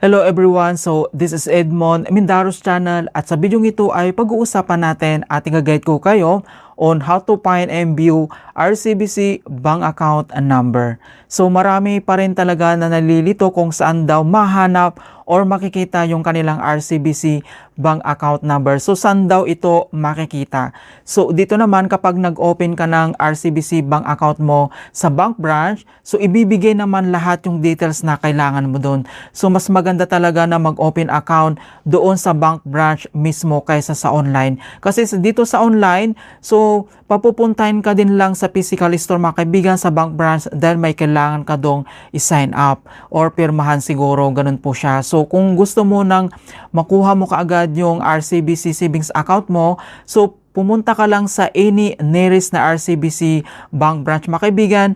Hello everyone, so this is Edmond Mindaros channel at sa video ito ay pag-uusapan natin at i-guide ko kayo on how to find and view RCBC bank account number. So marami pa rin talaga na nalilito kung saan daw mahanap or makikita yung kanilang RCBC bank account number. So saan daw ito makikita? So dito naman kapag nag-open ka ng RCBC bank account mo sa bank branch, so ibibigay naman lahat yung details na kailangan mo doon. So mas maganda talaga na mag-open account doon sa bank branch mismo kaysa sa online. Kasi dito sa online, so papupuntahin ka din lang sa physical store mga kaibigan sa bank branch dahil may kailangan ka dong i-sign up or pirmahan siguro, ganun po siya. So kung gusto mo nang makuha mo kaagad yung RCBC savings account mo, so pumunta ka lang sa any nearest na RCBC bank branch mga kaibigan.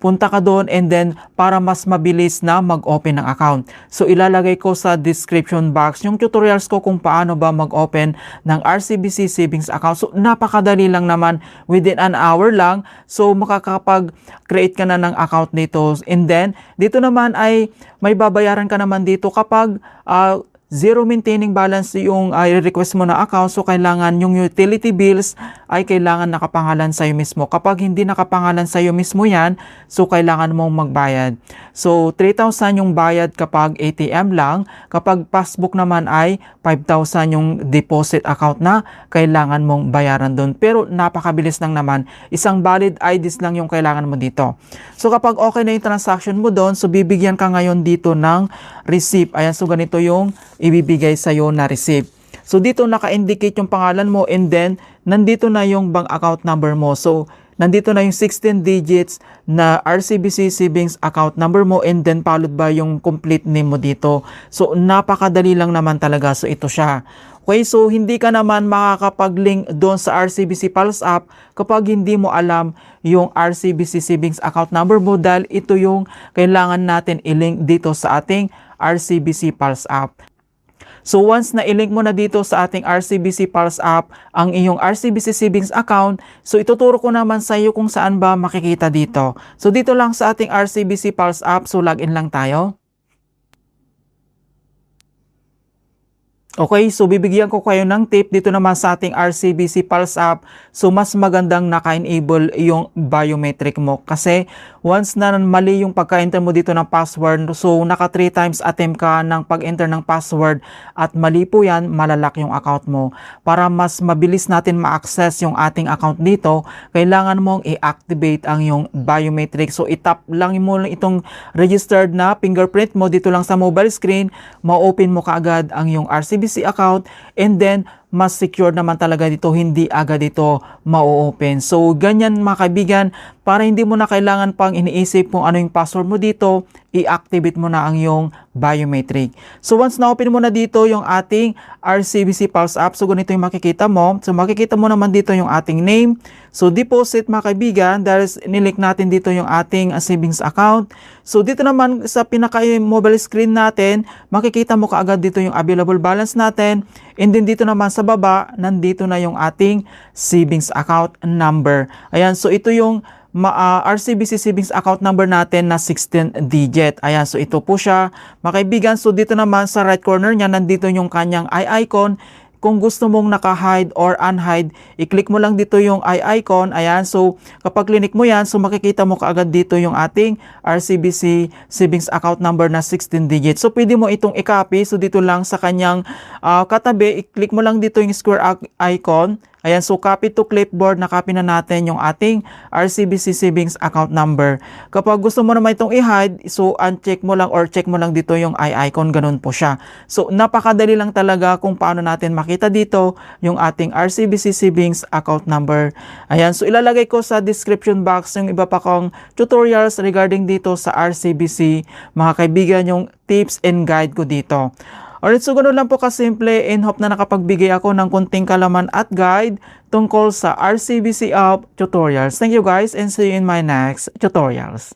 Punta ka doon and then para mas mabilis na mag-open ng account. So ilalagay ko sa description box yung tutorials ko kung paano ba mag-open ng RCBC savings account. So napakadali lang naman, within an hour lang. So makakapag-create ka na ng account dito. And then dito naman ay may babayaran ka naman dito kapag zero maintaining balance yung request mo na account. So kailangan yung utility bills ay kailangan nakapangalan sa iyo mismo. Kapag hindi nakapangalan sa iyo mismo yan, so kailangan mong magbayad. So 3,000 yung bayad kapag ATM lang. Kapag passbook naman ay 5,000 yung deposit account na kailangan mong bayaran doon. Pero napakabilis lang naman. Isang valid IDs lang yung kailangan mo dito. So kapag okay na yung transaction mo doon, so bibigyan ka ngayon dito ng receipt. Ayan, so ganito yung ibibigay sa'yo na receipt. So dito naka-indicate yung pangalan mo and then nandito na yung bank account number mo. So nandito na yung 16 digits na RCBC savings account number mo and then followed by yung complete name mo dito. So napakadali lang naman talaga. So ito siya. Okay, so hindi ka naman makakapag-link doon sa RCBC Pulse app kapag hindi mo alam yung RCBC savings account number mo dahil ito yung kailangan natin i-link dito sa ating RCBC Pulse app. So once na i-link mo na dito sa ating RCBC Pulse app ang iyong RCBC savings account, so ituturo ko naman sa iyo kung saan ba makikita dito. So dito lang sa ating RCBC Pulse app, so login lang tayo. Okay, so bibigyan ko kayo ng tip dito naman sa ating RCBC Pulse app. So mas magandang naka-enable yung biometric mo kasi once na mali yung pagka-enter mo dito ng password, so naka 3 times attempt ka ng pag-enter ng password at mali po yan, malalock yung account mo. Para mas mabilis natin ma-access yung ating account dito, kailangan mong i-activate ang yung biometric. So itap lang mo itong registered na fingerprint mo dito lang sa mobile screen, ma-open mo kaagad ang yung RCBC account and then mas secure naman talaga dito, hindi agad dito ma-open. So ganyan mga kaibigan, para hindi mo na kailangan pang iniisip kung ano yung password mo dito, i-activate mo na ang yung biometric. So once na-open mo na dito yung ating RCBC Pulse app, so ganito yung makikita mo. So makikita mo naman dito yung ating name. So deposit mga kaibigan, dahil nilink natin dito yung ating savings account. So dito naman sa pinaka-mobile screen natin, makikita mo kaagad dito yung available balance natin. And then dito naman sa baba, nandito na yung ating savings account number. Ayan, so ito yung RCBC savings account number natin na 16 digit. Ayan, so ito po siya mga kaibigan. So dito naman sa right corner niya, nandito yung kanyang eye icon. Kung gusto mong naka-hide or unhide, i-click mo lang dito yung eye icon. Ayan, so kapag click mo yan, so makikita mo kaagad dito yung ating RCBC savings account number na 16 digits. So pwede mo itong i-copy. So dito lang sa kanyang katabi, i-click mo lang dito yung square icon. Ayan, so copy to clipboard, na-copy na natin yung ating RCBC savings account number. Kapag gusto mo naman itong i-hide, so uncheck mo lang or check mo lang dito yung eye icon, ganun po siya. So napakadali lang talaga kung paano natin makita dito yung ating RCBC savings account number. Ayan, so ilalagay ko sa description box yung iba pa kong tutorials regarding dito sa RCBC, mga kaibigan, yung tips and guide ko dito. Alright, so ganoon lang po kasimple and hope na nakapagbigay ako ng konting kalaman at guide tungkol sa RCBC app tutorials. Thank you guys and see you in my next tutorials.